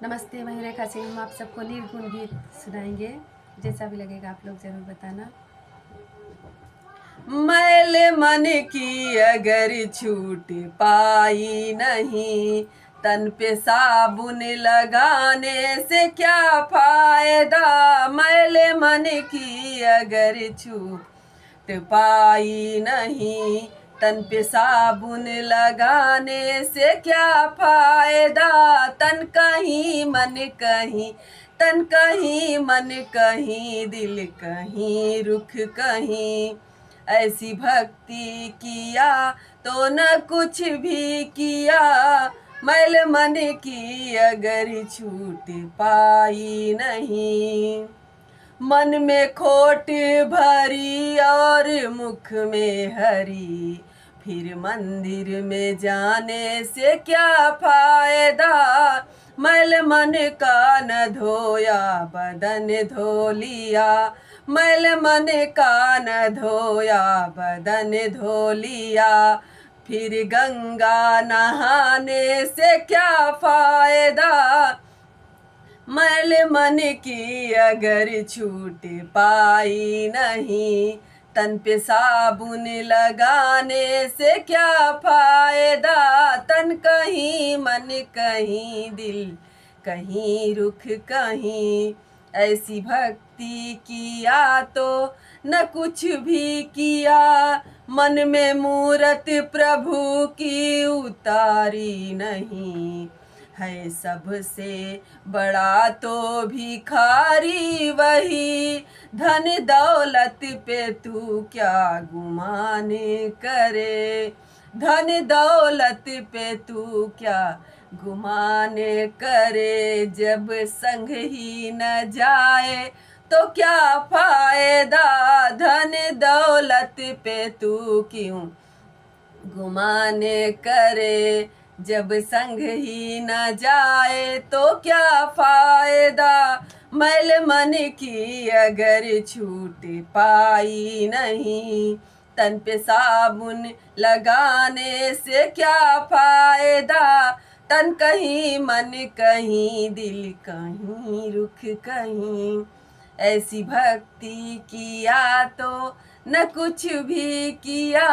नमस्ते, मैं रेखा सिंह। हम आप सबको निर्गुण गीत सुनाएंगे। जैसा भी लगेगा आप लोग ज़रूर बताना। मैल मन की अगर छूट पाई नहीं, तन पे साबुन लगाने से क्या फायदा। मैल मन की अगर छूट पाई नहीं, तन पे साबुन लगाने से क्या फायदा। तन कहीं मन कहीं, तन कहीं मन कहीं, दिल कहीं रुख कहीं। ऐसी भक्ति किया तो न कुछ भी किया। मैल मन की अगर छूट पाई नहीं, मन में खोट भरी और मुख में हरी, फिर मंदिर में जाने से क्या फायदा। मैल मन का न धोया बदन धो लिया, मैल मन का न धोया बदन धो लिया, फिर गंगा नहाने से क्या फायदा। मैल मन की अगर छूट पाई नहीं, तन पे साबुन लगाने से क्या फायदा। तन कहीं मन कहीं, दिल कहीं रुख कहीं। ऐसी भक्ति किया तो न कुछ भी किया, मन में मूरत प्रभु की उतारी नहीं। है सबसे बड़ा तो भिखारी वही, धन दौलत पे तू क्या गुमान करे। धन दौलत पे तू क्या गुमान करे, जब संग ही न जाए तो क्या फायदा। धन दौलत पे तू क्यों गुमान करे, जब संग ही न जाए तो क्या फायदा। मैल मन की अगर छूट पाई नहीं, तन पे साबुन लगाने से क्या फायदा। तन कहीं मन कहीं, दिल कहीं रुख कहीं। ऐसी भक्ति किया तो न कुछ भी किया,